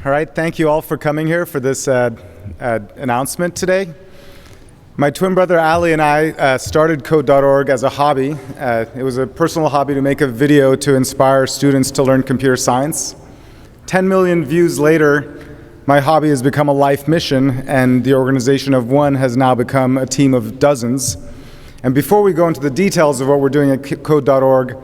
All right, thank you all for coming here for this announcement today. My twin brother Ali and I started Code.org as a hobby. It was a personal hobby to make a video to inspire students to learn computer science. 10 million views later, my hobby has become a life mission, and the organization of one has now become a team of dozens. And before we go into the details of what we're doing at Code.org,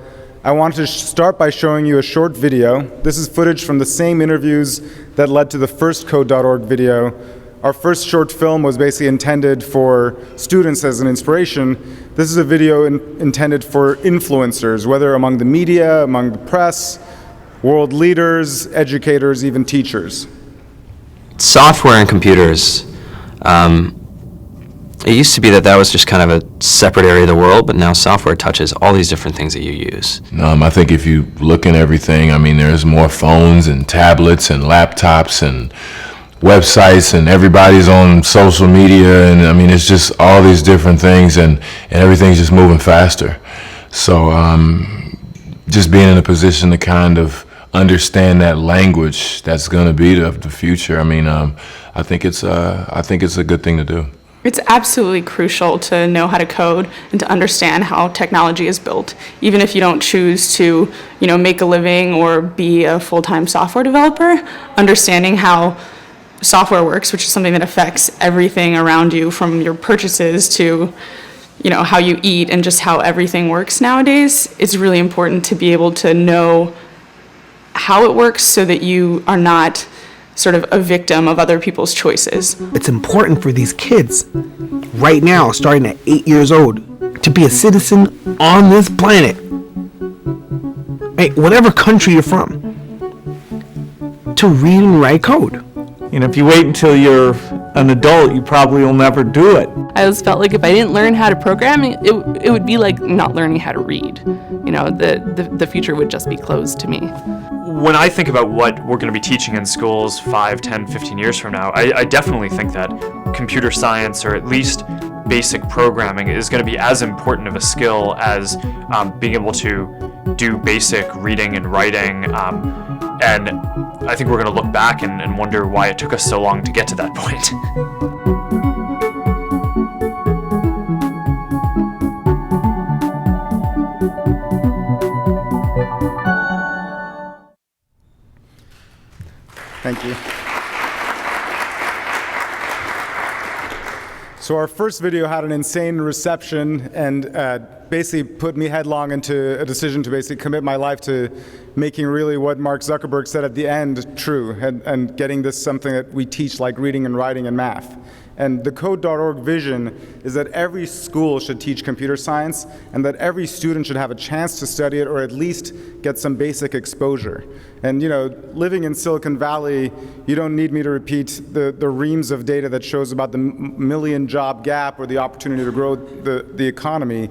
I wanted to start by showing you a short video. This is footage from the same interviews that led to the first Code.org video. Our first short film was basically intended for students as an inspiration. This is a video intended for influencers, whether among the media, among the press, world leaders, educators, even teachers. Software and computers. It used to be that was just kind of a separate area of the world, but now software touches all these different things that you use. I think if you look at everything, there's more phones and tablets and laptops and websites, and everybody's on social media, and it's just all these different things, and everything's just moving faster. So just being in a position to kind of understand that language that's going to be the future, I think it's a good thing to do. It's absolutely crucial to know how to code and to understand how technology is built, even if you don't choose to, make a living or be a full-time software developer. Understanding how software works, which is something that affects everything around you, from your purchases to, how you eat and just how everything works nowadays. It's really important to be able to know how it works so that you are not sort of a victim of other people's choices. It's important for these kids right now, starting at 8 years old, to be a citizen on this planet. Hey, whatever country you're from, to read and write code. If you wait until you're an adult, you probably will never do it. I always felt like if I didn't learn how to program, it would be like not learning how to read. The future would just be closed to me. When I think about what we're going to be teaching in schools 5, 10, 15 years from now, I definitely think that computer science, or at least basic programming, is going to be as important of a skill as being able to do basic reading and writing. And I think we're going to look back and wonder why it took us so long to get to that point. Thank you. So our first video had an insane reception and basically put me headlong into a decision to basically commit my life to making really what Mark Zuckerberg said at the end true, and getting this something that we teach, like reading and writing and math. And the Code.org vision is that every school should teach computer science, and that every student should have a chance to study it, or at least get some basic exposure. And living in Silicon Valley, you don't need me to repeat the reams of data that shows about the million job gap or the opportunity to grow the economy.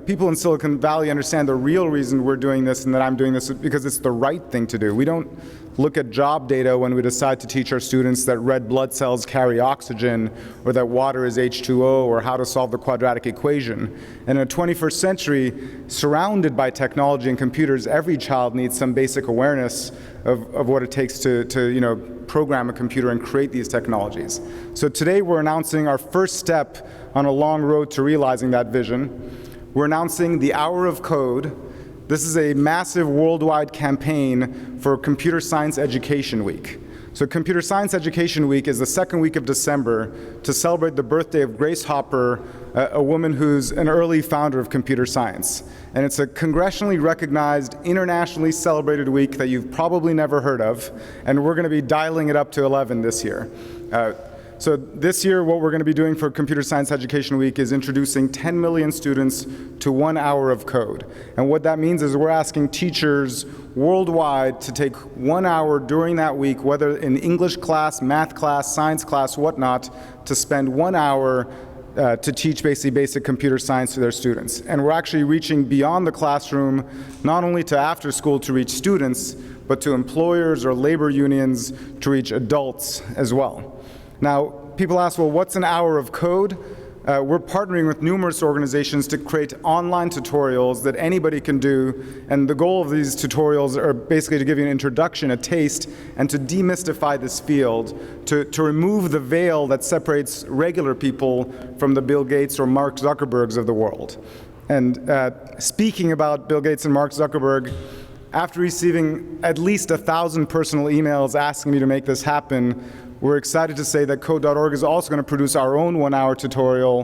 People in Silicon Valley understand the real reason we're doing this and that I'm doing this is because it's the right thing to do. We don't look at job data when we decide to teach our students that red blood cells carry oxygen, or that water is H2O, or how to solve the quadratic equation. And in the 21st century, surrounded by technology and computers, every child needs some basic awareness of what it takes to program a computer and create these technologies. So today we're announcing our first step on a long road to realizing that vision. We're announcing the Hour of Code. This is a massive worldwide campaign for Computer Science Education Week. So Computer Science Education Week is the second week of December to celebrate the birthday of Grace Hopper, a woman who's an early founder of computer science. And it's a congressionally recognized, internationally celebrated week that you've probably never heard of, and we're going to be dialing it up to 11 this year. So this year, what we're going to be doing for Computer Science Education Week is introducing 10 million students to 1 hour of code. And what that means is we're asking teachers worldwide to take 1 hour during that week, whether in English class, math class, science class, whatnot, to spend 1 hour to teach basically basic computer science to their students. And we're actually reaching beyond the classroom, not only to after school to reach students, but to employers or labor unions to reach adults as well. Now, people ask, well, what's an hour of code? we're partnering with numerous organizations to create online tutorials that anybody can do, and the goal of these tutorials are basically to give you an introduction, a taste, and to demystify this field, to remove the veil that separates regular people from the Bill Gates or Mark Zuckerbergs of the world. And speaking about Bill Gates and Mark Zuckerberg, after receiving at least 1,000 personal emails asking me to make this happen, we're excited to say that Code.org is also going to produce our own 1-hour tutorial,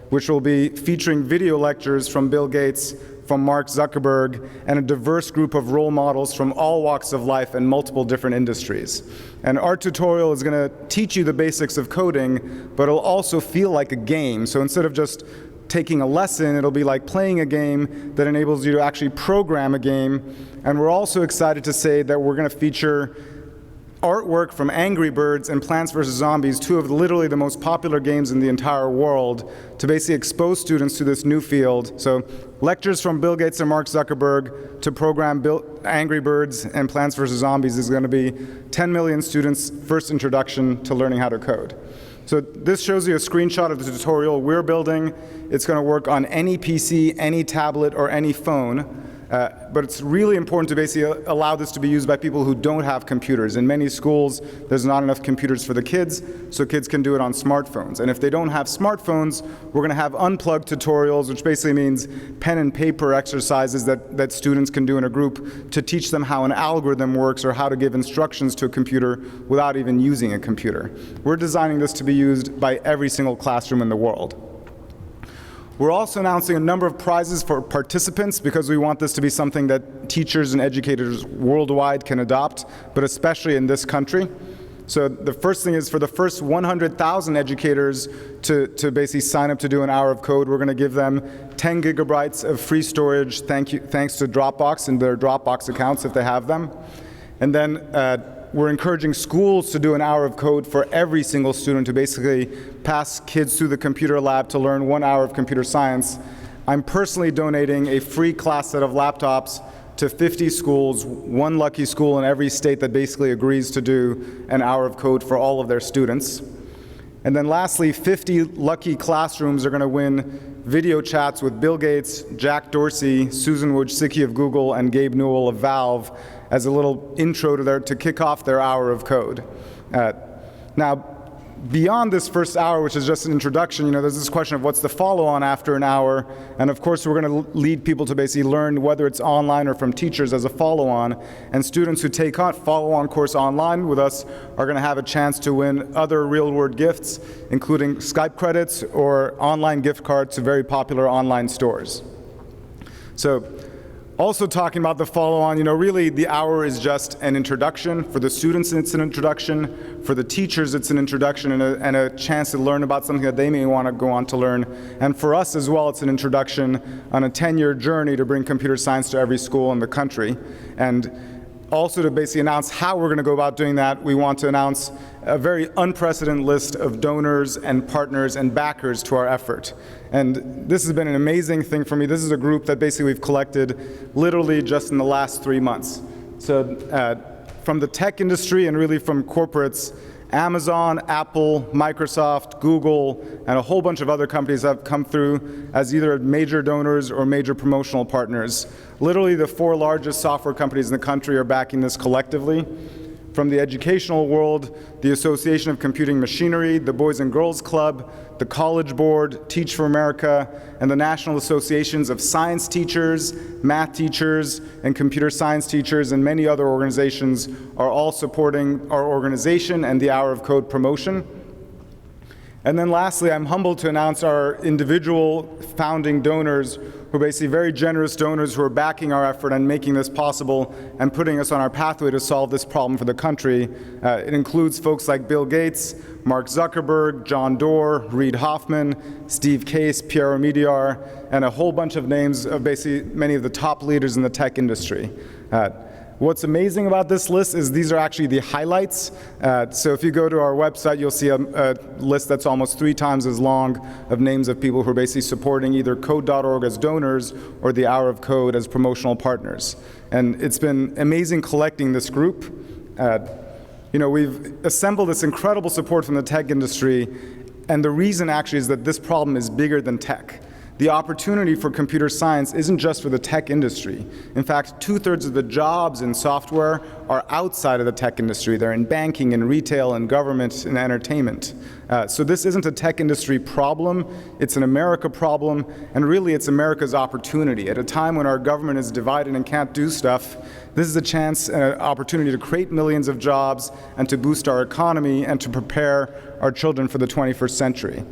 which will be featuring video lectures from Bill Gates, from Mark Zuckerberg, and a diverse group of role models from all walks of life and multiple different industries. And our tutorial is going to teach you the basics of coding, but it'll also feel like a game. So instead of just taking a lesson, it'll be like playing a game that enables you to actually program a game. And we're also excited to say that we're going to feature artwork from Angry Birds and Plants vs. Zombies, two of literally the most popular games in the entire world, to basically expose students to this new field. So lectures from Bill Gates and Mark Zuckerberg to program Angry Birds and Plants vs. Zombies is going to be 10 million students' first introduction to learning how to code. So this shows you a screenshot of the tutorial we're building. It's going to work on any PC, any tablet, or any phone. But it's really important to basically allow this to be used by people who don't have computers. In many schools, there's not enough computers for the kids, so kids can do it on smartphones. And if they don't have smartphones, we're going to have unplugged tutorials, which basically means pen and paper exercises that students can do in a group to teach them how an algorithm works or how to give instructions to a computer without even using a computer. We're designing this to be used by every single classroom in the world. We're also announcing a number of prizes for participants because we want this to be something that teachers and educators worldwide can adopt, but especially in this country. So the first thing is for the first 100,000 educators to basically sign up to do an hour of code, we're going to give them 10 gigabytes of free storage thanks to Dropbox and their Dropbox accounts if they have them. And then we're encouraging schools to do an hour of code for every single student to basically pass kids through the computer lab to learn 1 hour of computer science. I'm personally donating a free class set of laptops to 50 schools, one lucky school in every state that basically agrees to do an hour of code for all of their students. And then lastly, 50 lucky classrooms are going to win video chats with Bill Gates, Jack Dorsey, Susan Wojcicki of Google, and Gabe Newell of Valve as a little intro to kick off their hour of code. Now, beyond this first hour, which is just an introduction, there's this question of what's the follow-on after an hour, and of course we're going to lead people to basically learn whether it's online or from teachers as a follow-on, and students who take on follow-on course online with us are going to have a chance to win other real-world gifts, including Skype credits or online gift cards to very popular online stores. So, also talking about the follow-on, really the hour is just an introduction. For the students, it's an introduction. For the teachers, it's an introduction and a chance to learn about something that they may want to go on to learn. And for us as well, it's an introduction on a 10-year journey to bring computer science to every school in the country. And also to basically announce how we're going to go about doing that, we want to announce a very unprecedented list of donors and partners and backers to our effort. And this has been an amazing thing for me. This is a group that basically we've collected literally just in the last 3 months. So from the tech industry and really from corporates, Amazon, Apple, Microsoft, Google, and a whole bunch of other companies have come through as either major donors or major promotional partners. Literally the 4 largest software companies in the country are backing this collectively. From the educational world, the Association of Computing Machinery, the Boys and Girls Club, the College Board, Teach for America, and the National Associations of Science Teachers, Math Teachers, and Computer Science Teachers, and many other organizations are all supporting our organization and the Hour of Code promotion. And then lastly, I'm humbled to announce our individual founding donors who are basically very generous donors who are backing our effort and making this possible and putting us on our pathway to solve this problem for the country. It includes folks like Bill Gates, Mark Zuckerberg, John Doerr, Reid Hoffman, Steve Case, Pierre Omidyar, and a whole bunch of names of basically many of the top leaders in the tech industry. What's amazing about this list is these are actually the highlights. So if you go to our website, you'll see a list that's almost 3 times as long of names of people who are basically supporting either Code.org as donors or the Hour of Code as promotional partners. And it's been amazing collecting this group. We've assembled this incredible support from the tech industry, And the reason actually is that this problem is bigger than tech. The opportunity for computer science isn't just for the tech industry. In fact, 2/3 of the jobs in software are outside of the tech industry. They're in banking and retail and government and entertainment. So this isn't a tech industry problem, it's an America problem, and really it's America's opportunity. At a time when our government is divided and can't do stuff, this is a chance and an opportunity to create millions of jobs and to boost our economy and to prepare our children for the 21st century.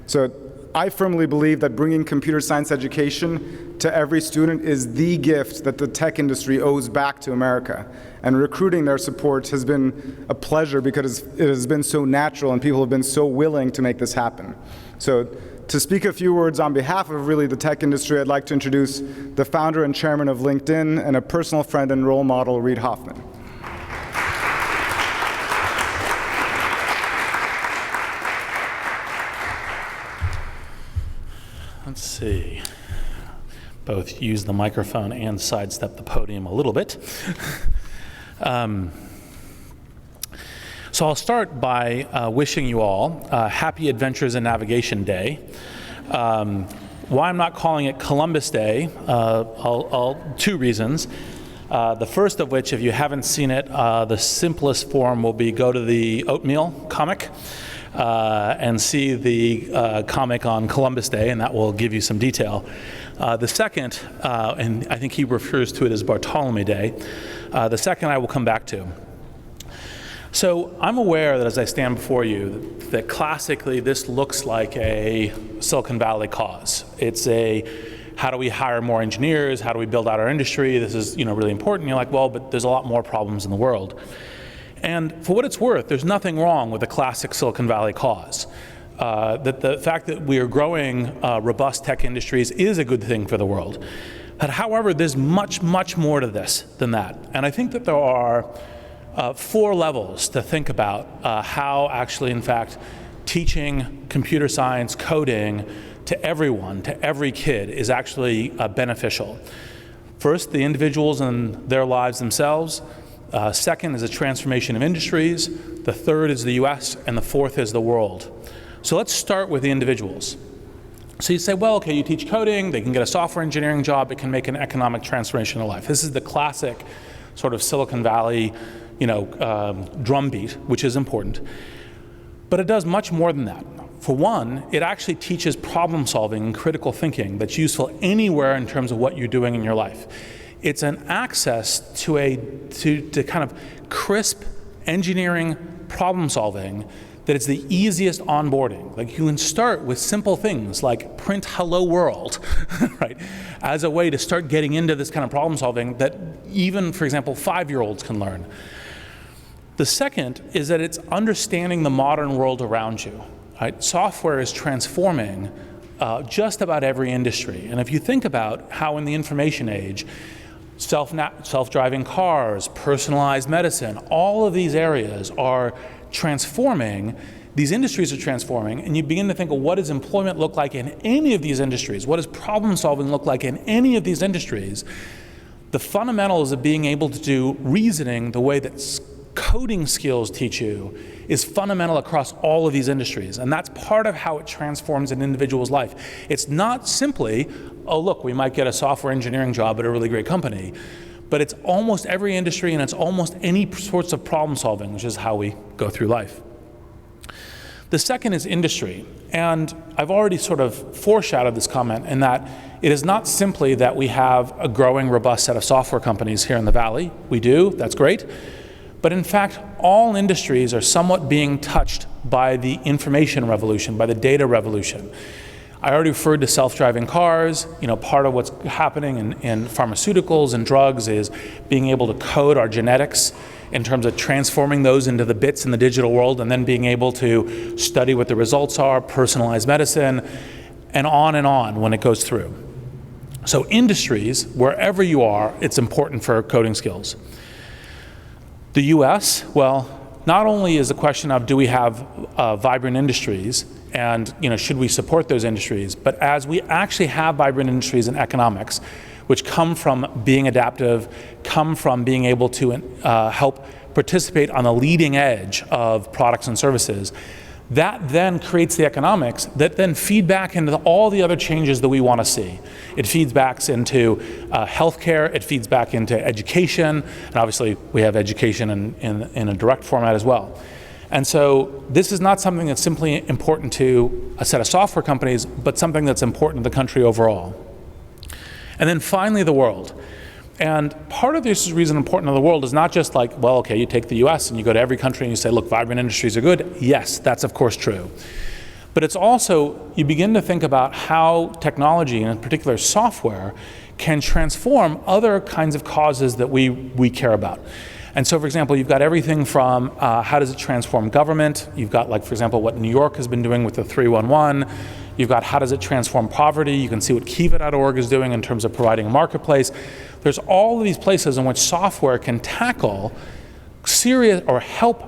So I firmly believe that bringing computer science education to every student is the gift that the tech industry owes back to America. And recruiting their support has been a pleasure because it has been so natural and people have been so willing to make this happen. So to speak a few words on behalf of really the tech industry, I'd like to introduce the founder and chairman of LinkedIn and a personal friend and role model, Reid Hoffman. Let's see. Both use the microphone and sidestep the podium a little bit. So I'll start by wishing you all happy Adventures in Navigation Day. Why I'm not calling it Columbus Day, two reasons. The first of which, if you haven't seen it, the simplest form will be go to the Oatmeal comic and see the comic on Columbus Day, and that will give you some detail. The second, and I think he refers to it as Bartholomew Day, the second I will come back to. So I'm aware that as I stand before you, that classically this looks like a Silicon Valley cause. It's a, how do we hire more engineers? How do we build out our industry? This is really important. You're like, well, but there's a lot more problems in the world. And for what it's worth, there's nothing wrong with the classic Silicon Valley cause. That the fact that we are growing robust tech industries is a good thing for the world. But however, there's much, much more to this than that. And I think that there are 4 levels to think about how actually, in fact, teaching computer science, coding to everyone, to every kid, is actually beneficial. First, the individuals and their lives themselves. Second is the transformation of industries. The third is the US, and the fourth is the world. So let's start with the individuals. So you say, well, okay, you teach coding, they can get a software engineering job, it can make an economic transformation of life. This is the classic sort of Silicon Valley, drumbeat, which is important. But it does much more than that. For one, it actually teaches problem solving and critical thinking that's useful anywhere in terms of what you're doing in your life. It's an access to kind of crisp engineering problem solving that it's the easiest onboarding. Like you can start with simple things like print hello world, right? As a way to start getting into this kind of problem solving that even, for example, 5-year-olds can learn. The second is that it's understanding the modern world around you, right? Software is transforming just about every industry. And if you think about how in the information age, self-driving cars, personalized medicine, all of these areas are transforming, these industries are transforming, and you begin to think of what does employment look like in any of these industries? What does problem solving look like in any of these industries? The fundamentals of being able to do reasoning the way that coding skills teach you is fundamental across all of these industries, and that's part of how it transforms an individual's life. It's not simply, oh look, we might get a software engineering job at a really great company, but it's almost every industry and it's almost any sorts of problem solving, which is how we go through life. The second is industry, and I've already sort of foreshadowed this comment in that it is not simply that we have a growing, robust set of software companies here in the Valley. We do, that's great. But in fact, all industries are somewhat being touched by the information revolution, by the data revolution. I already referred to self-driving cars. Part of what's happening in pharmaceuticals and drugs is being able to code our genetics in terms of transforming those into the bits in the digital world and then being able to study what the results are, personalized medicine, and on when it goes through. So industries, wherever you are, it's important for coding skills. The US, well, not only is the question of do we have vibrant industries and should we support those industries, but as we actually have vibrant industries in economics, which come from being adaptive, come from being able to help participate on the leading edge of products and services, That then creates the economics that then feed back into all the other changes that we want to see. It feeds back into healthcare, it feeds back into education, and obviously we have education in a direct format as well. And so this is not something that's simply important to a set of software companies, but something that's important to the country overall. And then finally, the world. And part of this reason important to the world is not just like, well, okay, you take the US and you go to every country and you say, look, vibrant industries are good. Yes, that's of course true. But it's also, you begin to think about how technology, and in particular software, can transform other kinds of causes that we care about. And so, for example, you've got everything from how does it transform government? You've got, like, for example, what New York has been doing with the 311. You've got how does it transform poverty? You can see what Kiva.org is doing in terms of providing a marketplace. There's all of these places in which software can tackle serious, or help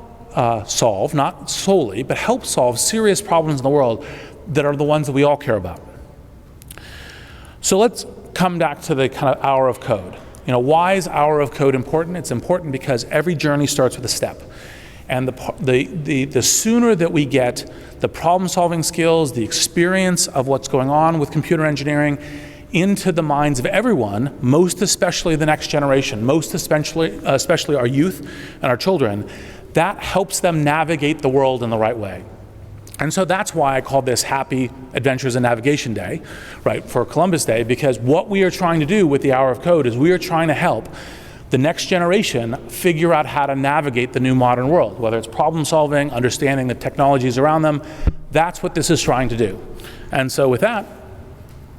solve, not solely, but help solve serious problems in the world that are the ones that we all care about. So let's come back to the kind of hour of code. You know, why is hour of code important? It's important because every journey starts with a step. And the sooner that we get the problem-solving skills, the experience of what's going on with computer engineering into the minds of everyone, most especially the next generation, most especially our youth and our children, that helps them navigate the world in the right way. And so that's why I call this Happy Adventures in Navigation Day, right, for Columbus Day, because what we are trying to do with the Hour of Code is we are trying to help the next generation figure out how to navigate the new modern world, whether it's problem solving, understanding the technologies around them. That's what this is trying to do. And so with that,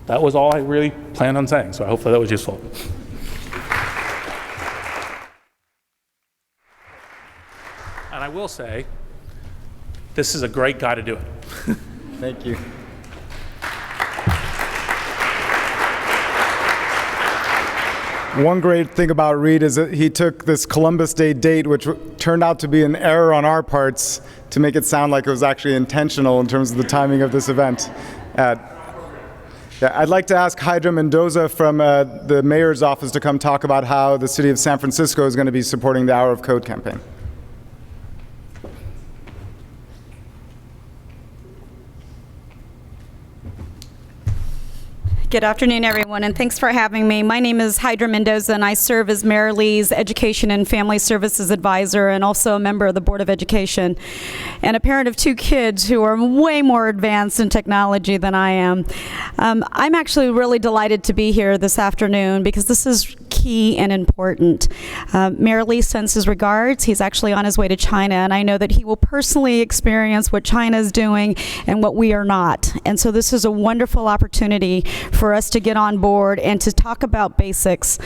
that was all I really planned on saying, so hopefully that was useful. And I will say, this is a great guy to do it. Thank you. One great thing about Reed is that he took this Columbus Day date, which turned out to be an error on our parts, to make it sound like it was actually intentional in terms of the timing of this event. I'd like to ask Hydra Mendoza from the mayor's office to come talk about how the city of San Francisco is going to be supporting the Hour of Code campaign. Good afternoon, everyone, and thanks for having me. My name is Hydra Mendoza, and I serve as Mayor Lee's Education and Family Services Advisor and also a member of the Board of Education, and a parent of 2 kids who are way more advanced in technology than I am. I'm actually really delighted to be here this afternoon because this is key and important. Mayor Lee sends his regards. He's actually on his way to China, and I know that he will personally experience what China is doing and what we are not. And so this is a wonderful opportunity for us to get on board and to talk about basics.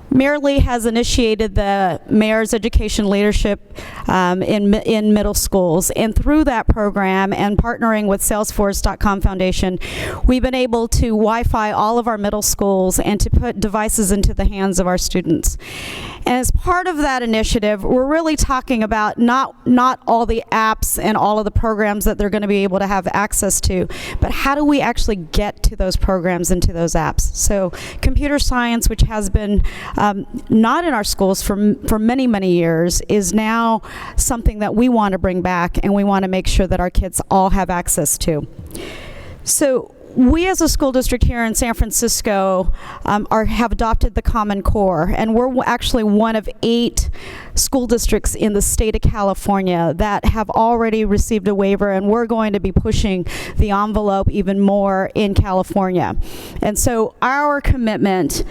Mayor Lee has initiated the Mayor's Education Leadership in middle schools, and through that program and partnering with Salesforce.com Foundation, we've been able to Wi-Fi all of our middle schools and to put devices into the hands of our students. And as part of that initiative, we're really talking about not all the apps and all of the programs that they're going to be able to have access to, but how do we actually get to those programs and to those apps? So computer science, which has been not in our schools for many, many years, is now something that we want to bring back, and we want to make sure that our kids all have access to. So we as a school district here in San Francisco have adopted the Common Core, and we're actually one of 8 school districts in the state of California that have already received a waiver, and we're going to be pushing the envelope even more in California. And so our commitment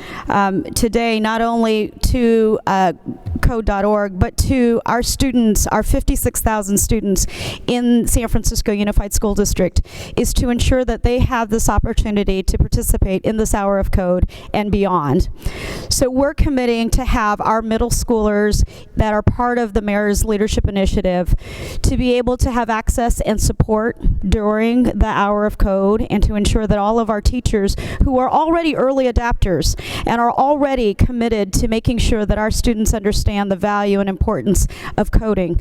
today, not only to code.org, but to our students, our 56,000 students in San Francisco Unified School District, is to ensure that they have this opportunity to participate in this Hour of Code and beyond. So we're committing to have our middle schoolers that are part of the Mayor's Leadership Initiative to be able to have access and support during the Hour of Code, and to ensure that all of our teachers who are already early adapters and are already committed to making sure that our students understand the value and importance of coding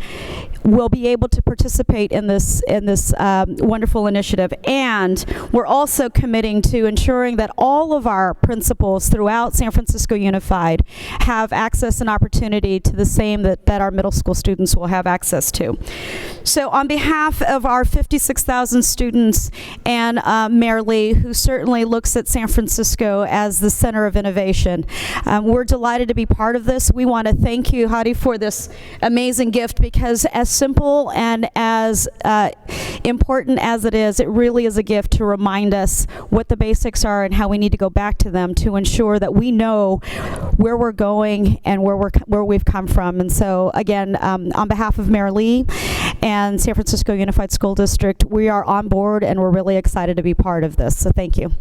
will be able to participate in this wonderful initiative. And we're also committing to ensuring that all of our principals throughout San Francisco Unified have access and opportunity to the same fame that our middle school students will have access to. So on behalf of our 56,000 students and Mayor Lee, who certainly looks at San Francisco as the center of innovation, we're delighted to be part of this. We want to thank you, Hadi, for this amazing gift, because as simple and as important as it is, it really is a gift to remind us what the basics are and how we need to go back to them to ensure that we know where we're going and where we've come from. And so again, on behalf of Mayor Lee and San Francisco Unified School District, we are on board and we're really excited to be part of this. So thank you.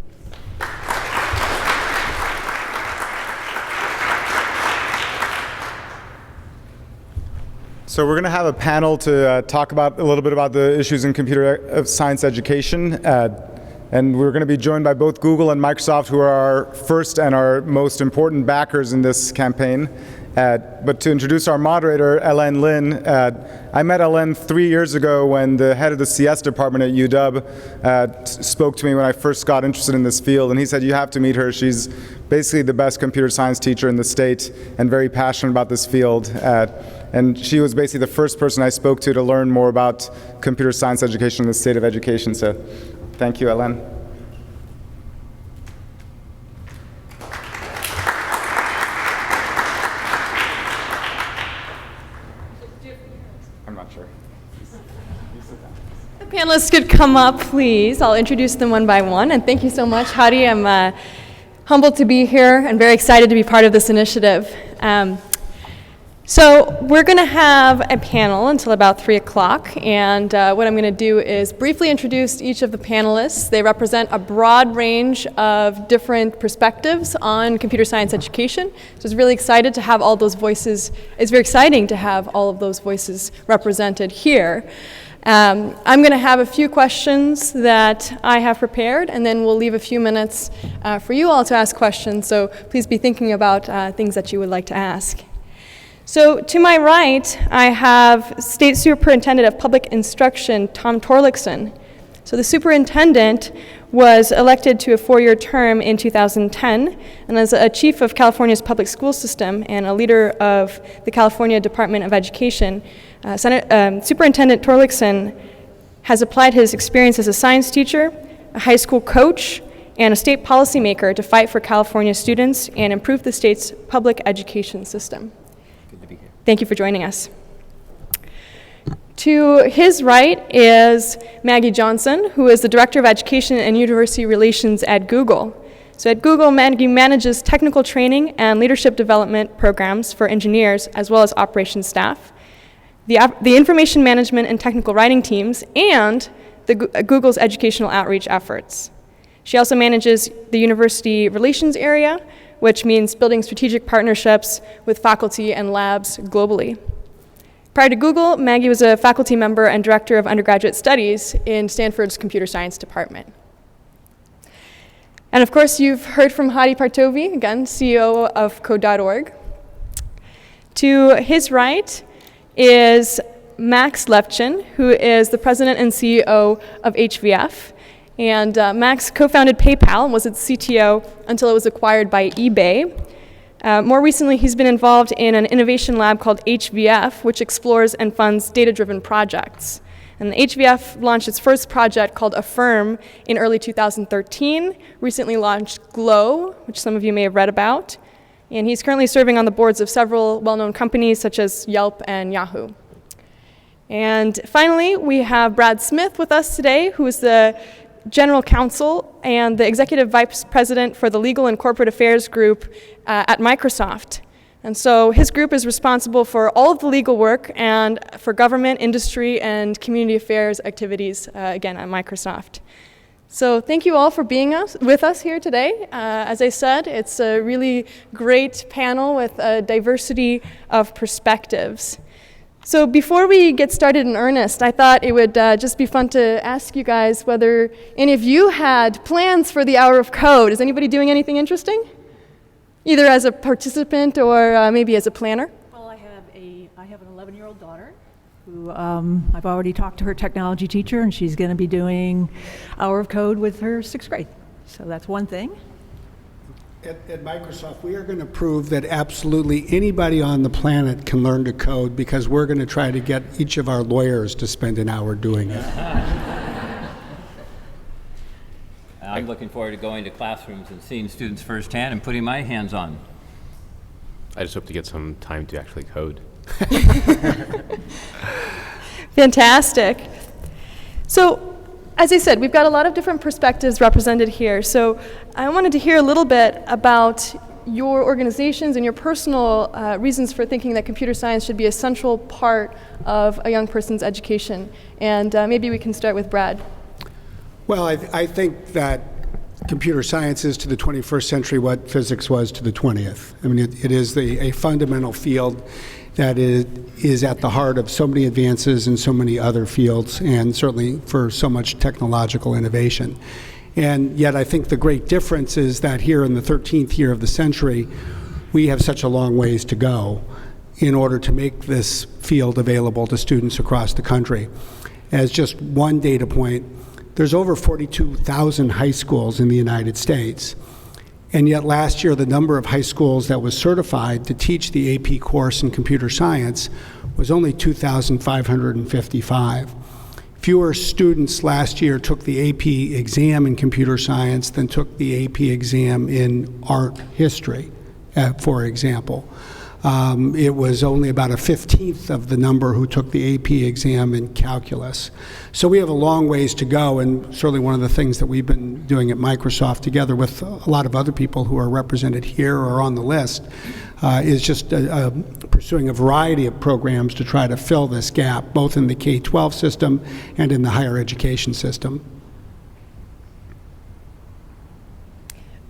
So we're going to have a panel to talk about a little bit about the issues in computer science education. And we're going to be joined by both Google and Microsoft, who are our first and our most important backers in this campaign. But to introduce our moderator, Ellen Lin, I met Ellen 3 years ago when the head of the CS department at UW spoke to me when I first got interested in this field, and he said, you have to meet her. She's basically the best computer science teacher in the state and very passionate about this field. And she was basically the first person I spoke to learn more about computer science education in the state of education. So thank you, Ellen. I'm not sure. The panelists could come up, please. I'll introduce them one by one. And thank you so much, Hadi. I'm humbled to be here and very excited to be part of this initiative. So we're going to have a panel until about 3 o'clock, and what I'm going to do is briefly introduce each of the panelists. They represent a broad range of different perspectives on computer science education, so it's really excited to have all those voices. It's very exciting to have all of those voices represented here. I'm going to have a few questions that I have prepared, and then we'll leave a few minutes for you all to ask questions, so please be thinking about things that you would like to ask. So to my right, I have State Superintendent of Public Instruction, Tom Torlakson. So the superintendent was elected to a 4-year term in 2010, and as a chief of California's public school system and a leader of the California Department of Education, Superintendent Torlakson has applied his experience as a science teacher, a high school coach, and a state policymaker to fight for California students and improve the state's public education system. Thank you for joining us. To his right is Maggie Johnson, who is the Director of Education and University Relations at Google. So at Google, Maggie manages technical training and leadership development programs for engineers as well as operations staff, the information management and technical writing teams, and Google's educational outreach efforts. She also manages the university relations area, which means building strategic partnerships with faculty and labs globally. Prior to Google, Maggie was a faculty member and director of undergraduate studies in Stanford's computer science department. And of course, you've heard from Hadi Partovi, again, CEO of Code.org. To his right is Max Levchin, who is the president and CEO of HVF. And Max co-founded PayPal and was its CTO until it was acquired by eBay. More recently, he's been involved in an innovation lab called HVF, which explores and funds data-driven projects. And the HVF launched its first project called Affirm in early 2013, recently launched Glow, which some of you may have read about. And he's currently serving on the boards of several well-known companies such as Yelp and Yahoo. And finally, we have Brad Smith with us today, who is the General Counsel and the Executive Vice President for the Legal and Corporate Affairs Group at Microsoft. And so his group is responsible for all of the legal work and for government, industry, and community affairs activities, again, at Microsoft. So thank you all for being with us here today. As I said, it's a really great panel with a diversity of perspectives. So before we get started in earnest, I thought it would just be fun to ask you guys whether any of you had plans for the Hour of Code. Is anybody doing anything interesting? Either as a participant or maybe as a planner? Well, I have an 11-year-old daughter who I've already talked to her technology teacher, and she's going to be doing Hour of Code with her 6th grade. So that's one thing. At Microsoft, we are going to prove that absolutely anybody on the planet can learn to code, because we're going to try to get each of our lawyers to spend an hour doing it. I'm looking forward to going to classrooms and seeing students firsthand and putting my hands on. I just hope to get some time to actually code. Fantastic. So, as I said, we've got a lot of different perspectives represented here. So I wanted to hear a little bit about your organizations and your personal reasons for thinking that computer science should be a central part of a young person's education. And maybe we can start with Brad. Well, I think that computer science is to the 21st century what physics was to the 20th. I mean, it is a fundamental field that is at the heart of so many advances in so many other fields, and certainly for so much technological innovation. And yet I think the great difference is that here in the 13th year of the century, we have such a long ways to go in order to make this field available to students across the country. As just one data point, there's over 42,000 high schools in the United States. And yet last year, the number of high schools that was certified to teach the AP course in computer science was only 2,555. Fewer students last year took the AP exam in computer science than took the AP exam in art history, for example. It was only about a 15th of the number who took the AP exam in calculus. So we have a long ways to go, and certainly one of the things that we've been doing at Microsoft, together with a lot of other people who are represented here or on the list, is just pursuing a variety of programs to try to fill this gap, both in the K-12 system and in the higher education system.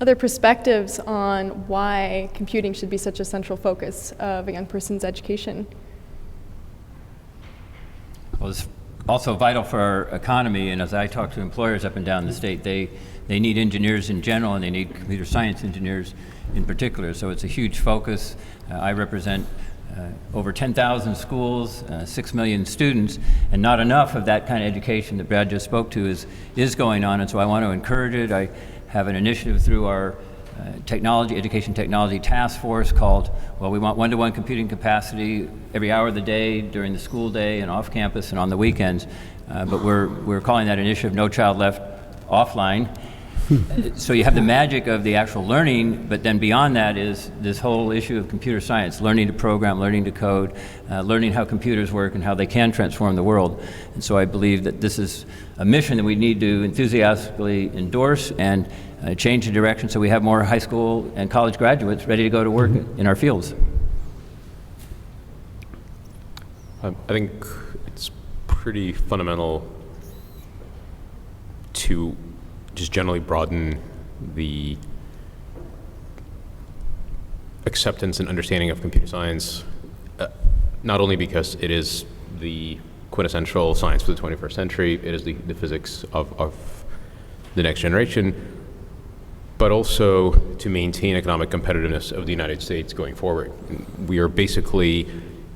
Other perspectives on why computing should be such a central focus of a young person's education? Well, it's also vital for our economy, and as I talk to employers up and down the state, they need engineers in general, and they need computer science engineers in particular, so it's a huge focus. I represent over 10,000 schools, 6 million students, and not enough of that kind of education that Brad just spoke to is going on, and so I want to encourage it. I have an initiative through our education technology task force called, well, we want one-to-one computing capacity every hour of the day during the school day and off campus and on the weekends, but we're calling that initiative No Child Left Offline. So you have the magic of the actual learning, but then beyond that is this whole issue of computer science, learning to program, learning to code, learning how computers work and how they can transform the world. And so I believe that this is a mission that we need to enthusiastically endorse and change the direction so we have more high school and college graduates ready to go to work in our fields. I think it's pretty fundamental to just generally broaden the acceptance and understanding of computer science, not only because it is the quintessential science for the 21st century, it is the physics of the next generation, but also to maintain economic competitiveness of the United States going forward. We are basically,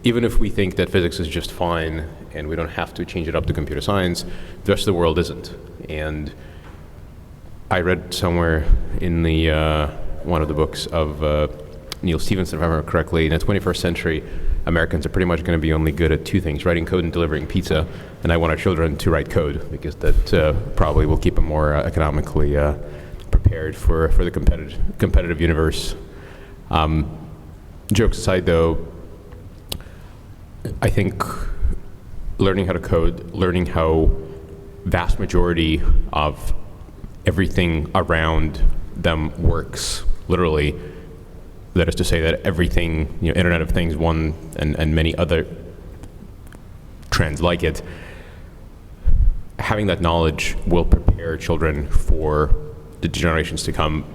even if we think that physics is just fine and we don't have to change it up to computer science, the rest of the world isn't. And I read somewhere in the one of the books of Neil Stephenson, if I remember correctly, in the 21st century, Americans are pretty much going to be only good at two things, writing code and delivering pizza, and I want our children to write code, because that probably will keep them more economically prepared for the competitive universe. Jokes aside, though, I think learning how to code, learning how vast majority of everything around them works, literally. That is to say that everything, Internet of Things, one and many other trends like it, having that knowledge will prepare children for the generations to come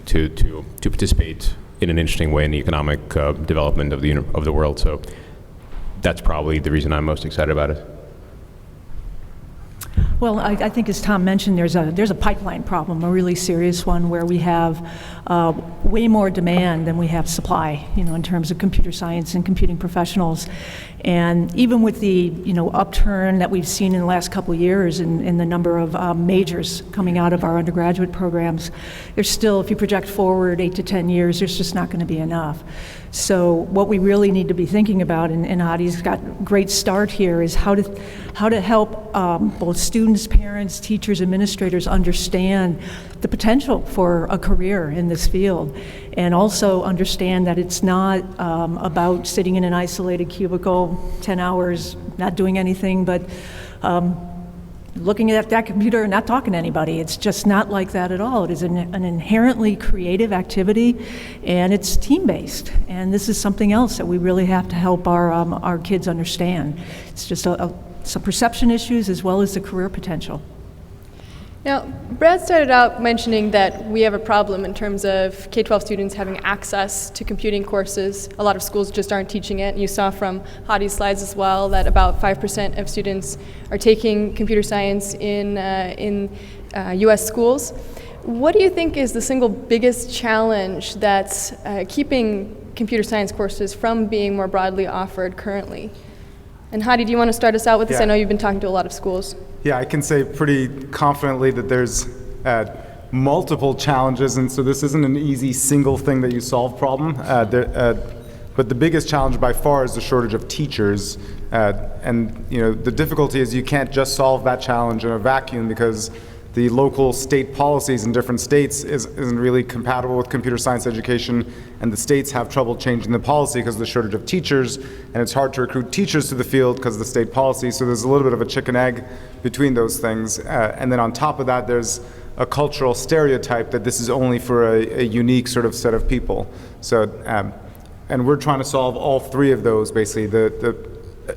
to participate in an interesting way in the economic development of the world. So that's probably the reason I'm most excited about it. Well, I think as Tom mentioned, there's a pipeline problem, a really serious one, where we have way more demand than we have supply, in terms of computer science and computing professionals. And even with the, upturn that we've seen in the last couple of years in the number of majors coming out of our undergraduate programs, there's still, if you project forward 8 to 10 years, there's just not going to be enough. So what we really need to be thinking about, and Hadi's got a great start here, is how to help both students, parents, teachers, administrators understand the potential for a career in this field, and also understand that it's not about sitting in an isolated cubicle 10 hours, not doing anything, but looking at that computer and not talking to anybody. It's just not like that at all. It is an inherently creative activity, and it's team-based. And this is something else that we really have to help our kids understand. It's just some perception issues as well as the career potential. Now, Brad started out mentioning that we have a problem in terms of K-12 students having access to computing courses. A lot of schools just aren't teaching it. And you saw from Hadi's slides as well that about 5% of students are taking computer science in U.S. schools. What do you think is the single biggest challenge that's keeping computer science courses from being more broadly offered currently? And Hadi, do you want to start us out with this? Yeah. I know you've been talking to a lot of schools. Yeah, I can say pretty confidently that there's multiple challenges, and so this isn't an easy single thing that you solve problem. But the biggest challenge by far is the shortage of teachers, and the difficulty is you can't just solve that challenge in a vacuum, because the local state policies in different states isn't really compatible with computer science education, and the states have trouble changing the policy because of the shortage of teachers, and it's hard to recruit teachers to the field because of the state policy, so there's a little bit of a chicken egg between those things. And then on top of that, there's a cultural stereotype that this is only for a unique sort of set of people. So, and we're trying to solve all three of those, basically, the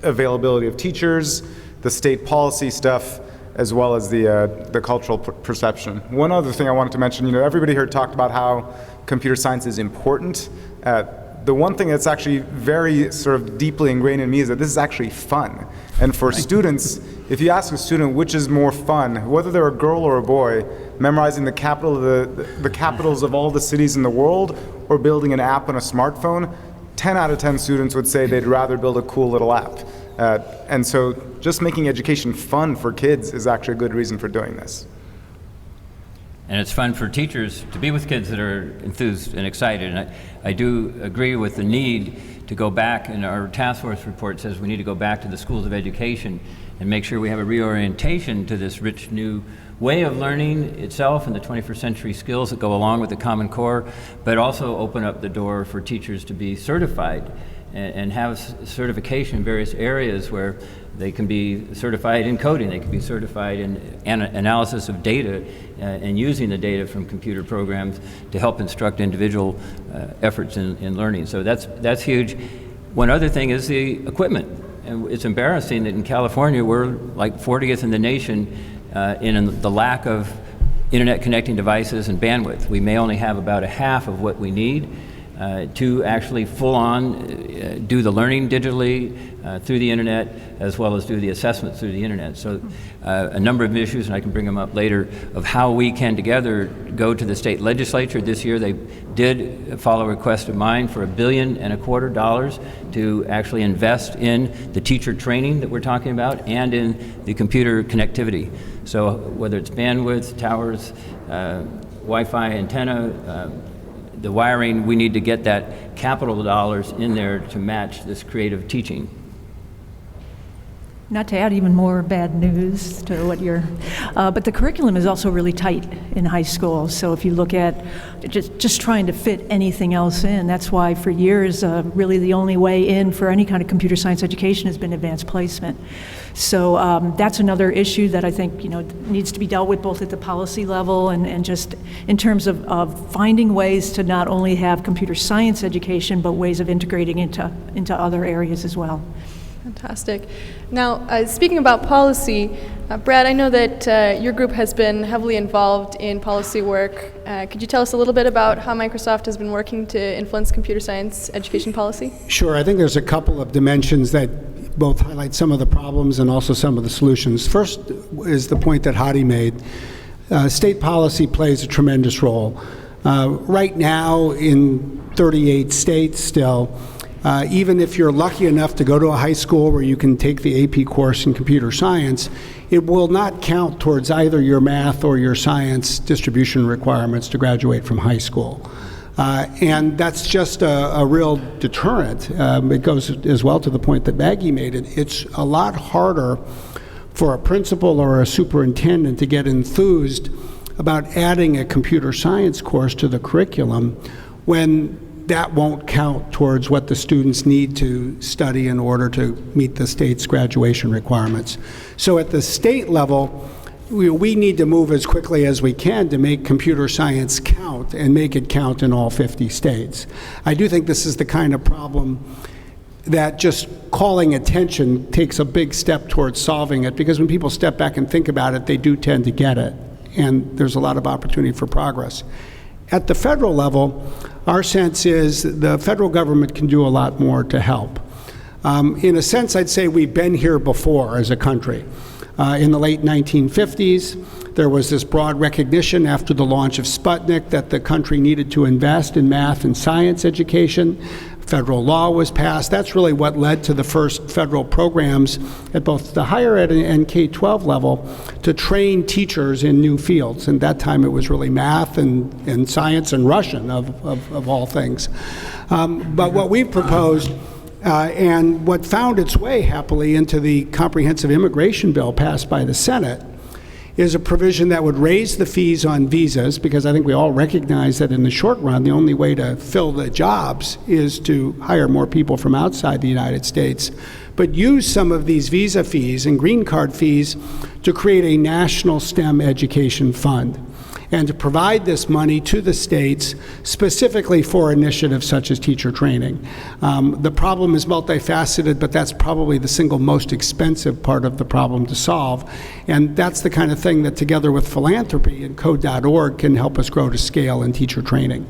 availability of teachers, the state policy stuff, as well as the cultural perception. One other thing I wanted to mention, everybody here talked about how computer science is important. The one thing that's actually very sort of deeply ingrained in me is that this is actually fun. And for students, if you ask a student which is more fun, whether they're a girl or a boy, memorizing the capitals of all the cities in the world or building an app on a smartphone, 10 out of 10 students would say they'd rather build a cool little app. And so just making education fun for kids is actually a good reason for doing this. And it's fun for teachers to be with kids that are enthused and excited. And I do agree with the need to go back, and our task force report says we need to go back to the schools of education and make sure we have a reorientation to this rich new way of learning itself and the 21st century skills that go along with the Common Core, but also open up the door for teachers to be certified and have certification in various areas where they can be certified in coding, they can be certified in analysis of data and using the data from computer programs to help instruct individual efforts in learning. So that's huge. One other thing is the equipment. And it's embarrassing that in California we're like 40th in the nation in the lack of internet connecting devices and bandwidth. We may only have about a half of what we need to actually full-on do the learning digitally through the internet, as well as do the assessments through the internet. So a number of issues, and I can bring them up later, of how we can together go to the state legislature. This year they did follow a request of mine for $1.25 billion to actually invest in the teacher training that we're talking about and in the computer connectivity. So whether it's bandwidth, towers, Wi-Fi antenna, the wiring, we need to get that capital dollars in there to match this creative teaching. Not to add even more bad news to what you're, but the curriculum is also really tight in high school. So if you look at just trying to fit anything else in, that's why for years, really the only way in for any kind of computer science education has been advanced placement. So that's another issue that I think needs to be dealt with both at the policy level and just in terms of finding ways to not only have computer science education, but ways of integrating into other areas as well. Fantastic. Now, speaking about policy, Brad, I know that your group has been heavily involved in policy work. Could you tell us a little bit about how Microsoft has been working to influence computer science education policy? Sure. I think there's a couple of dimensions that both highlight some of the problems and also some of the solutions. First is the point that Hadi made. State policy plays a tremendous role. Right now in 38 states still, even if you're lucky enough to go to a high school where you can take the AP course in computer science, it will not count towards either your math or your science distribution requirements to graduate from high school. And that's just a real deterrent. It goes as well to the point that Maggie made. It's a lot harder for a principal or a superintendent to get enthused about adding a computer science course to the curriculum when that won't count towards what the students need to study in order to meet the state's graduation requirements. So at the state level, we need to move as quickly as we can to make computer science count and make it count in all 50 states. I do think this is the kind of problem that just calling attention takes a big step towards solving it, because when people step back and think about it, they do tend to get it, and there's a lot of opportunity for progress. At the federal level, our sense is the federal government can do a lot more to help. In a sense, I'd say we've been here before as a country. In the late 1950s, there was this broad recognition after the launch of Sputnik that the country needed to invest in math and science education. Federal law was passed. That's really what led to the first federal programs at both the higher ed and K-12 level to train teachers in new fields. And that time it was really math and science and Russian of all things. But what we've proposed and what found its way happily into the comprehensive immigration bill passed by the Senate is a provision that would raise the fees on visas, because I think we all recognize that in the short run, the only way to fill the jobs is to hire more people from outside the United States, but use some of these visa fees and green card fees to create a national STEM education fund and to provide this money to the states specifically for initiatives such as teacher training. The problem is multifaceted, but that's probably the single most expensive part of the problem to solve. And that's the kind of thing that, together with philanthropy and Code.org, can help us grow to scale in teacher training.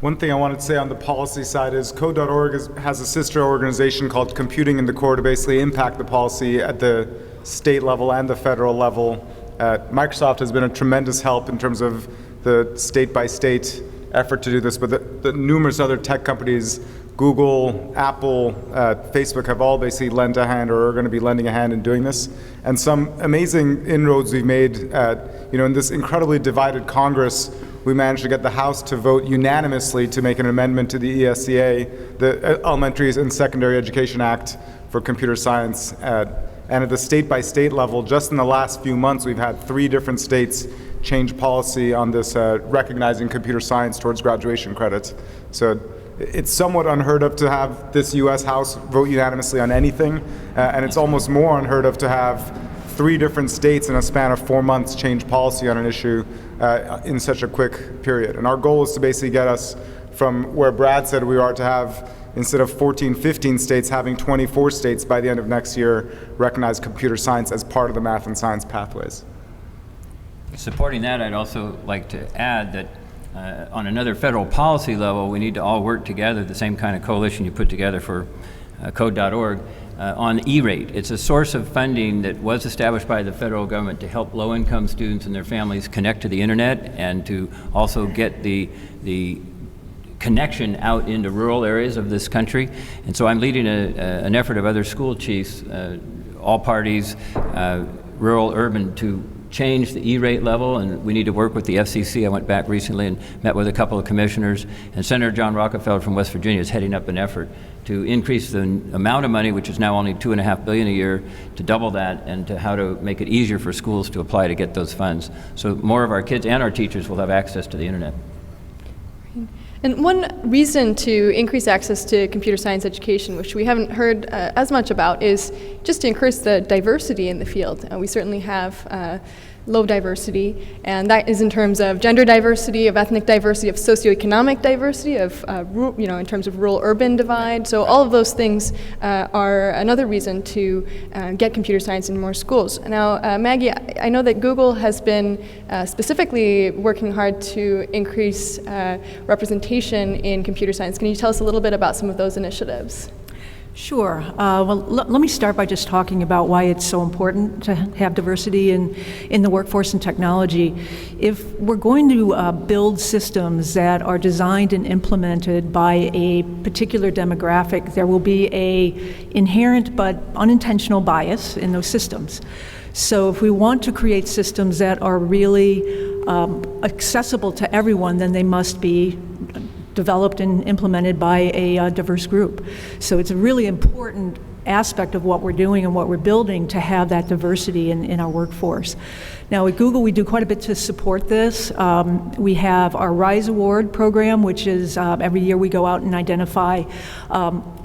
One thing I wanted to say on the policy side is Code.org has a sister organization called Computing in the Core to basically impact the policy at the state level and the federal level. Microsoft has been a tremendous help in terms of the state-by-state effort to do this, but the numerous other tech companies, Google, Apple, Facebook, have all basically lent a hand or are going to be lending a hand in doing this. And some amazing inroads we've made. In this incredibly divided Congress, we managed to get the House to vote unanimously to make an amendment to the ESEA, the Elementary and Secondary Education Act for computer science. And at the state-by-state level, just in the last few months, we've had 3 different states change policy on this recognizing computer science towards graduation credits. So it's somewhat unheard of to have this U.S. House vote unanimously on anything, and it's almost more unheard of to have 3 different states in a span of 4 months change policy on an issue in such a quick period. And our goal is to basically get us from where Brad said we are to have, instead of 14, 15 states, having 24 states by the end of next year recognize computer science as part of the math and science pathways. Supporting that, I'd also like to add that on another federal policy level, we need to all work together, the same kind of coalition you put together for Code.org, on E-rate. It's a source of funding that was established by the federal government to help low-income students and their families connect to the internet and to also get the connection out into rural areas of this country. And so I'm leading an effort of other school chiefs, all parties, rural, urban, to change the E-rate level, and we need to work with the FCC. I went back recently and met with a couple of commissioners, and Senator John Rockefeller from West Virginia is heading up an effort to increase the amount of money, which is now only $2.5 billion a year, to double that, and to how to make it easier for schools to apply to get those funds. So more of our kids and our teachers will have access to the internet. And one reason to increase access to computer science education, which we haven't heard as much about, is just to increase the diversity in the field. We certainly have low diversity, and that is in terms of gender diversity, of ethnic diversity, of socioeconomic diversity, of in terms of rural-urban divide. So all of those things are another reason to get computer science in more schools. Now, Maggie, I know that Google has been specifically working hard to increase representation in computer science. Can you tell us a little bit about some of those initiatives? Sure. Well, let me start by just talking about why it's so important to have diversity in the workforce and technology. If we're going to build systems that are designed and implemented by a particular demographic, there will be a inherent but unintentional bias in those systems. So if we want to create systems that are really accessible to everyone, then they must be developed and implemented by a diverse group. So it's a really important aspect of what we're doing and what we're building to have that diversity in our workforce. Now at Google, we do quite a bit to support this. We have our RISE Award program, which is every year we go out and identify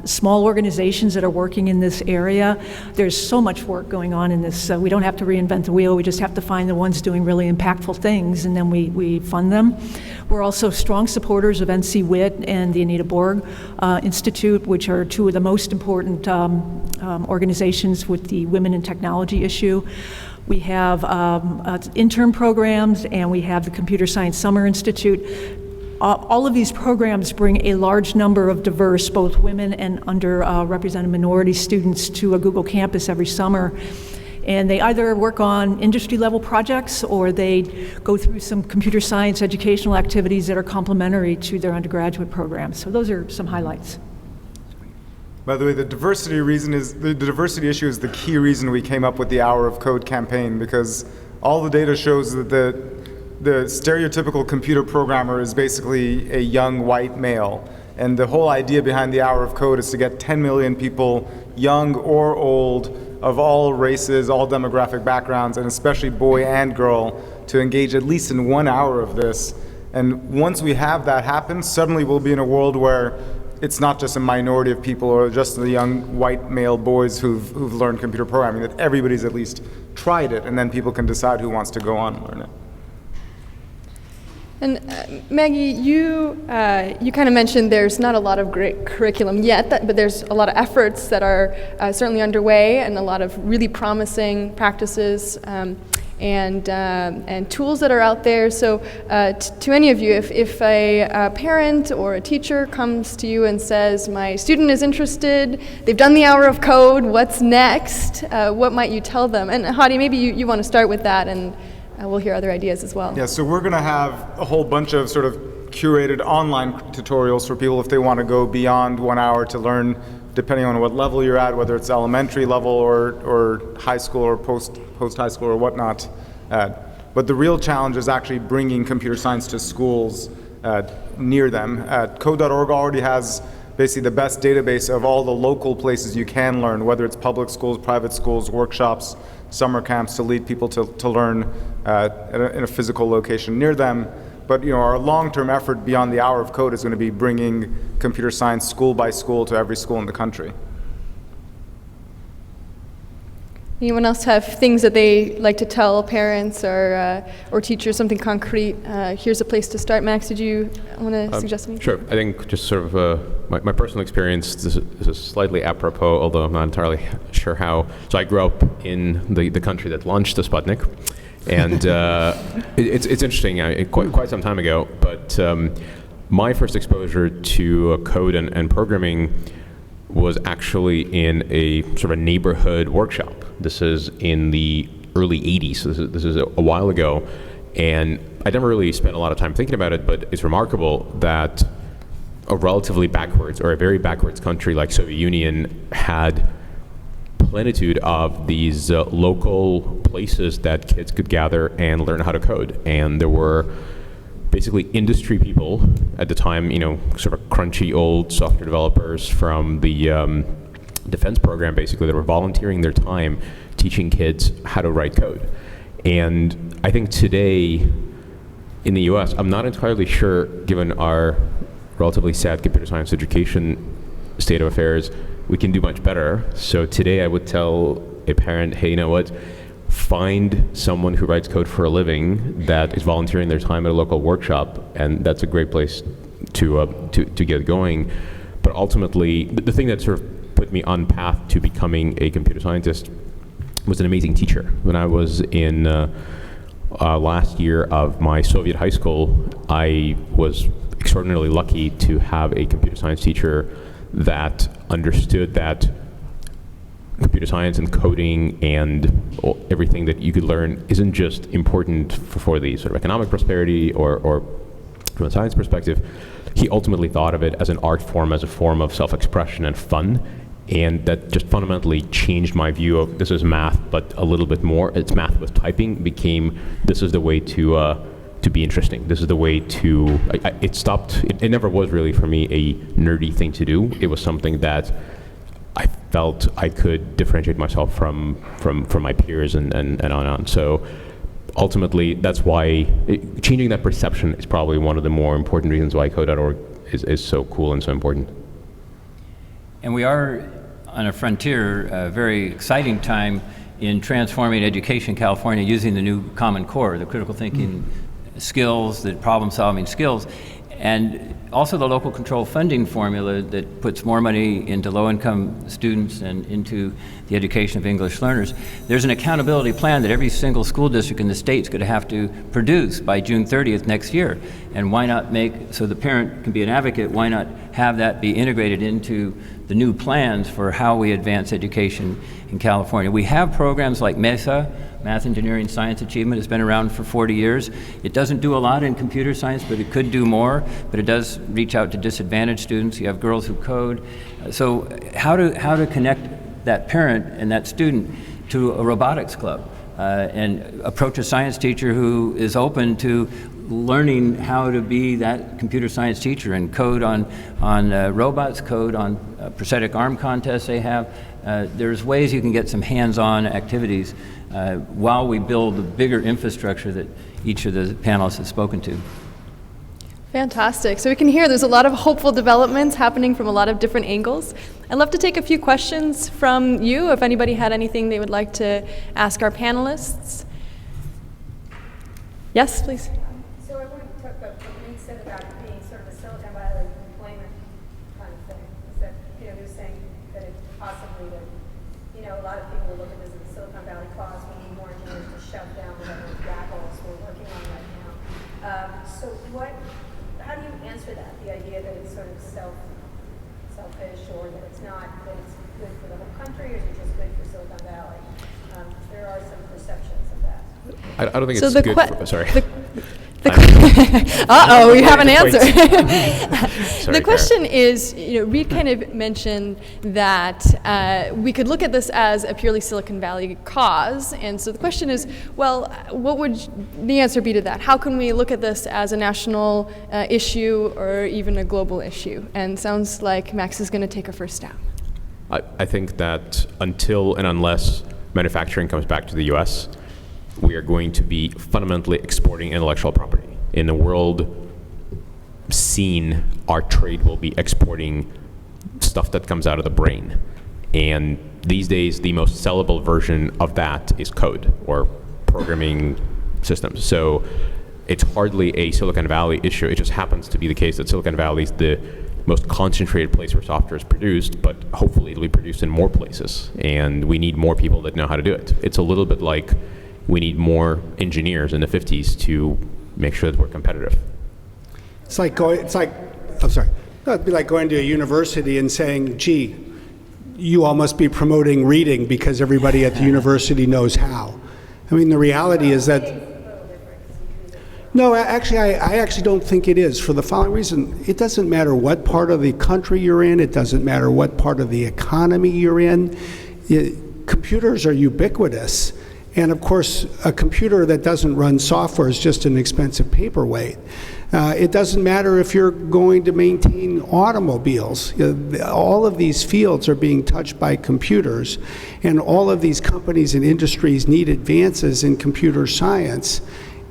small organizations that are working in this area. There's so much work going on in this. We don't have to reinvent the wheel. We just have to find the ones doing really impactful things, and then we fund them. We're also strong supporters of NC WIT and the Anita Borg Institute, which are two of the most important organizations with the women in technology issue. We have intern programs, and we have the Computer Science Summer Institute. All of these programs bring a large number of diverse, both women and underrepresented minority students to a Google campus every summer. And they either work on industry-level projects or they go through some computer science educational activities that are complementary to their undergraduate programs. So those are some highlights. By the way, the diversity issue is the key reason we came up with the Hour of Code campaign, because all the data shows that the stereotypical computer programmer is basically a young white male. And the whole idea behind the Hour of Code is to get 10 million people, young or old, of all races, all demographic backgrounds, and especially boy and girl, to engage at least in 1 hour of this. And once we have that happen, suddenly we'll be in a world where it's not just a minority of people or just the young white male boys who've learned computer programming, that everybody's at least tried it, and then people can decide who wants to go on and learn it. And Maggie, you kind of mentioned there's not a lot of great curriculum yet, but there's a lot of efforts that are certainly underway, and a lot of really promising practices and tools that are out there. So to any of you, if a parent or a teacher comes to you and says, my student is interested, they've done the Hour of Code, what's next? What might you tell them? And Hadi, maybe you want to start with that, and we'll hear other ideas as well. Yeah, so we're going to have a whole bunch of sort of curated online tutorials for people if they want to go beyond 1 hour to learn, depending on what level you're at, whether it's elementary level or high school or post high school or whatnot. But the real challenge is actually bringing computer science to schools near them. Code.org already has basically the best database of all the local places you can learn, whether it's public schools, private schools, workshops, summer camps, to lead people to learn in a physical location near them. But our long-term effort beyond the Hour of Code is going to be bringing computer science school by school to every school in the country. Anyone else have things that they like to tell parents or teachers, something concrete? Here's a place to start. Max, did you want to suggest anything? Sure. I think just sort of my personal experience, this is slightly apropos, although I'm not entirely sure how. So I grew up in the country that launched the Sputnik. And it's interesting, quite some time ago, but my first exposure to code and programming was actually in a sort of a neighborhood workshop. This is in the early 80s, so this is a while ago, and I never really spent a lot of time thinking about it, but it's remarkable that a relatively backwards or a very backwards country like Soviet Union had plenitude of these local places that kids could gather and learn how to code. And there were basically industry people at the time, sort of crunchy old software developers from the defense program, basically, that were volunteering their time teaching kids how to write code. And I think today in the US, I'm not entirely sure, given our relatively sad computer science education state of affairs, we can do much better. So today I would tell a parent, hey, you know what? Find someone who writes code for a living that is volunteering their time at a local workshop, and that's a great place to get going. But ultimately, the thing that sort of put me on path to becoming a computer scientist was an amazing teacher. When I was in last year of my Soviet high school, I was extraordinarily lucky to have a computer science teacher that understood that computer science and coding and everything that you could learn isn't just important for the sort of economic prosperity or from a science perspective. He ultimately thought of it as an art form, as a form of self-expression and fun, and that just fundamentally changed my view of this is math, but a little bit more. It's math with typing became, this is the way to be interesting. This is the way to, it never was really for me a nerdy thing to do. It was something that I felt I could differentiate myself from my peers and on. So ultimately, that's why changing that perception is probably one of the more important reasons why code.org is so cool and so important. And we are on a frontier, a very exciting time in transforming education in California using the new Common Core, the critical thinking skills, the problem-solving skills, and also the local control funding formula that puts more money into low-income students and into the education of English learners. There's an accountability plan that every single school district in the state is going to have to produce by June 30th next year. And why not so the parent can be an advocate, why not have that be integrated into the new plans for how we advance education in California? We have programs like MESA, Math, Engineering, Science Achievement. Has been around for 40 years. It doesn't do a lot in computer science, but it could do more. But it does reach out to disadvantaged students. You have Girls Who Code. So how to connect that parent and that student to a robotics club and approach a science teacher who is open to learning how to be that computer science teacher and code on robots, code on prosthetic arm contests they have. There's ways you can get some hands-on activities while we build the bigger infrastructure that each of the panelists has spoken to. Fantastic. So we can hear there's a lot of hopeful developments happening from a lot of different angles. I'd love to take a few questions from you, if anybody had anything they would like to ask our panelists. Yes, please. So I want to talk about what you said about being sort of a Silicon Valley employment kind of thing. Is that, you're saying that it's possibly that, a lot of people will look at this as a Silicon Valley cause. We need more engineers to shut down whatever jackals we're working on right now. So how do you answer that? The idea that it's sort of selfish, or that it's not, that it's good for the whole country, or is it just good for Silicon Valley? There are some perceptions of that. I don't think So it's good for, sorry. Uh-oh, we have an answer. Sorry, The question is, Reed kind of mentioned that we could look at this as a purely Silicon Valley cause, and so the question is, well, what would the answer be to that? How can we look at this as a national issue or even a global issue? And sounds like Max is going to take a first stab. I think that until and unless manufacturing comes back to the US, we are going to be fundamentally exporting intellectual property. In the world scene, our trade will be exporting stuff that comes out of the brain. And these days, the most sellable version of that is code or programming systems. So it's hardly a Silicon Valley issue. It just happens to be the case that Silicon Valley is the most concentrated place where software is produced, but hopefully it'll be produced in more places. And we need more people that know how to do it. It's a little bit like we need more engineers in the 50s to make sure that we're competitive. It'd be like going to a university and saying, gee, you all must be promoting reading because everybody at the university knows how. I mean, the reality is that, no, actually, I actually don't think it is, for the following reason. It doesn't matter what part of the country you're in. It doesn't matter what part of the economy you're in. Computers are ubiquitous. And of course, a computer that doesn't run software is just an expensive paperweight. It doesn't matter if you're going to maintain automobiles. All of these fields are being touched by computers, and all of these companies and industries need advances in computer science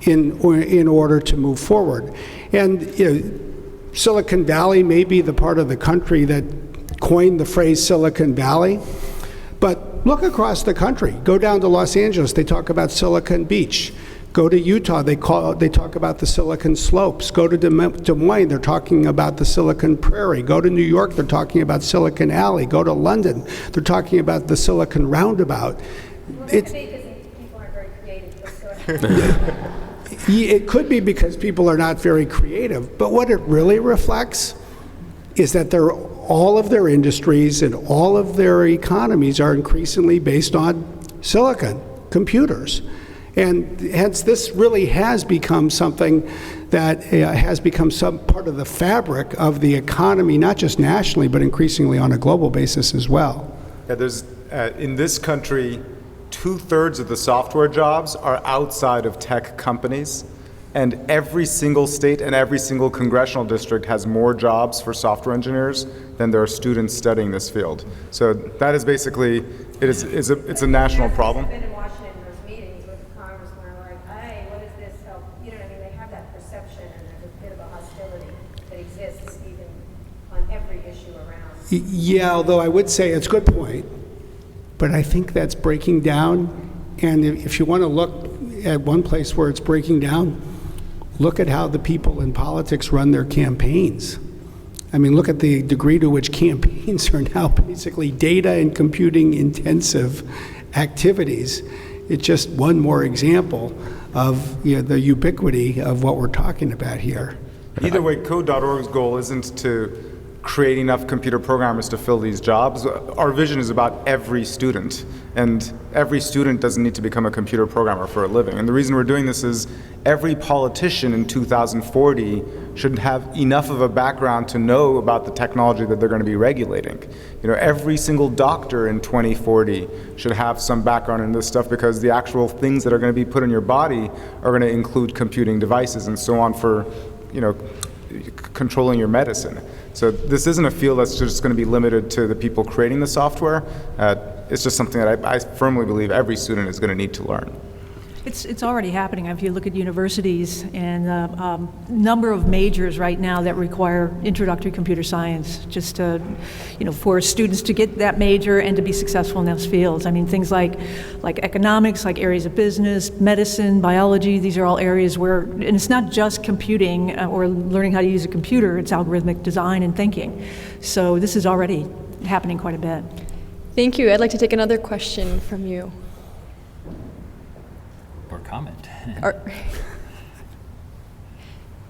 in order to move forward. And Silicon Valley may be the part of the country that coined the phrase Silicon Valley, but look across the country. Go down to Los Angeles, they talk about Silicon Beach. Go to Utah, they talk about the Silicon Slopes. Go to Des Moines, they're talking about the Silicon Prairie. Go to New York, they're talking about Silicon Alley. Go to London, they're talking about the Silicon Roundabout. People aren't very creative. It could be because people are not very creative, but what it really reflects is that there all of their industries and all of their economies are increasingly based on silicon, computers. And hence, this really has become something that has become some part of the fabric of the economy, not just nationally, but increasingly on a global basis as well. Yeah, there's, in this country, 2/3 of the software jobs are outside of tech companies. And every single state and every single congressional district has more jobs for software engineers than there are students studying this field. So that is basically, it's a national problem. I've been in Washington in those meetings with the congressmen are like, hey, what does this help? You know what I mean? They have that perception and there's a bit of a hostility that exists even on every issue around. Yeah, although I would say it's a good point, but I think that's breaking down. And if you want to look at one place where it's breaking down, look at how the people in politics run their campaigns. I mean, look at the degree to which campaigns are now basically data and computing intensive activities. It's just one more example of the ubiquity of what we're talking about here. Either way, Code.org's goal isn't to create enough computer programmers to fill these jobs. Our vision is about every student, and every student doesn't need to become a computer programmer for a living. And the reason we're doing this is every politician in 2040 should have enough of a background to know about the technology that they're going to be regulating. You know, every single doctor in 2040 should have some background in this stuff, because the actual things that are going to be put in your body are going to include computing devices and so on for, controlling your medicine. So this isn't a field that's just going to be limited to the people creating the software. It's just something that I firmly believe every student is going to need to learn. It's already happening. If you look at universities and the number of majors right now that require introductory computer science, just to, for students to get that major and to be successful in those fields. I mean, things like economics, like areas of business, medicine, biology. These are all areas where, and it's not just computing or learning how to use a computer. It's algorithmic design and thinking. So this is already happening quite a bit. Thank you. I'd like to take another question from you. Comment.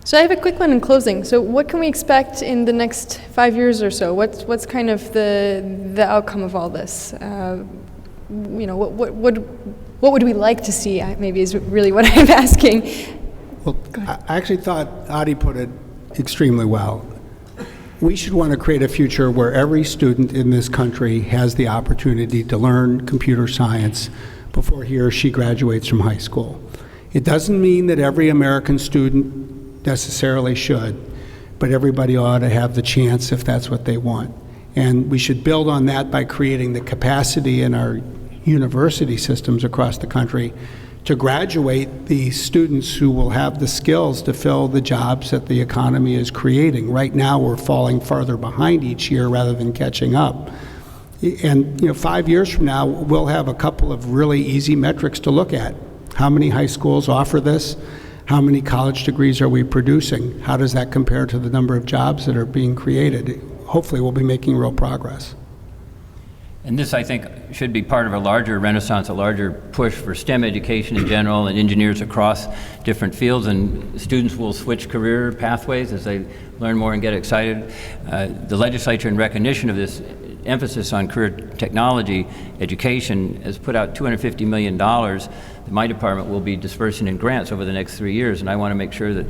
So I have a quick one in closing. So what can we expect in the next 5 years or so? What's kind of the outcome of all this? What would we like to see? Maybe is really what I'm asking. Well, I actually thought Adi put it extremely well. We should want to create a future where every student in this country has the opportunity to learn computer science before he or she graduates from high school. It doesn't mean that every American student necessarily should, but everybody ought to have the chance if that's what they want. And we should build on that by creating the capacity in our university systems across the country to graduate the students who will have the skills to fill the jobs that the economy is creating. Right now, we're falling farther behind each year rather than catching up. And 5 years from now, we'll have a couple of really easy metrics to look at. How many high schools offer this? How many college degrees are we producing? How does that compare to the number of jobs that are being created? Hopefully, we'll be making real progress. And this, I think, should be part of a larger renaissance, a larger push for STEM education in general and engineers across different fields, and students will switch career pathways as they learn more and get excited. The legislature, in recognition of this emphasis on career technology education, has put out $250 million that my department will be dispersing in grants over the next 3 years, and I want to make sure that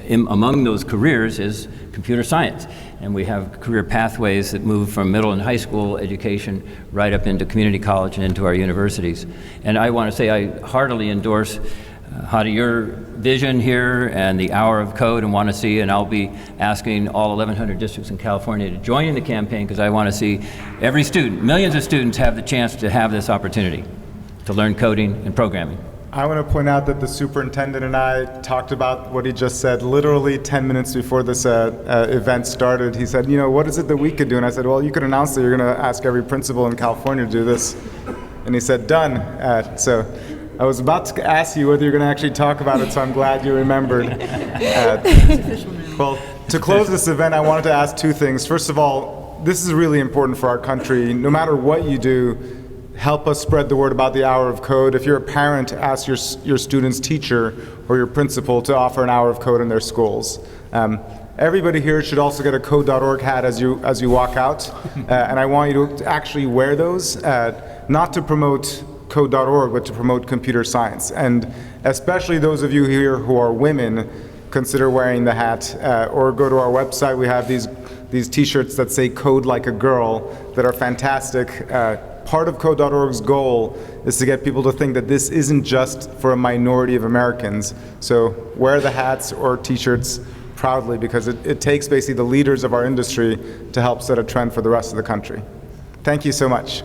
among those careers is computer science. And we have career pathways that move from middle and high school education right up into community college and into our universities. And I want to say I heartily endorse Hadi, your vision here and the Hour of Code, and want to see, and I'll be asking all 1,100 districts in California to join in the campaign, because I want to see every student, millions of students, have the chance to have this opportunity to learn coding and programming. I want to point out that the superintendent and I talked about what he just said literally 10 minutes before this event started. He said, what is it that we could do? And I said, well, you could announce that you're going to ask every principal in California to do this. And he said, done. So I was about to ask you whether you're going to actually talk about it, so I'm glad you remembered. Well, to close this event, I wanted to ask two things. First of all, this is really important for our country. No matter what you do, help us spread the word about the Hour of Code. If you're a parent, ask your student's teacher or your principal to offer an Hour of Code in their schools. everybody here should also get a code.org hat as you walk out, and I want you to actually wear those, not to promote code.org, but to promote computer science. And especially those of you here who are women, consider wearing the hat, or go to our website. We have these t-shirts that say "Code Like a Girl" that are fantastic. Part of code.org's goal is to get people to think that this isn't just for a minority of Americans. So wear the hats or t-shirts proudly, because it takes basically the leaders of our industry to help set a trend for the rest of the country. Thank you so much.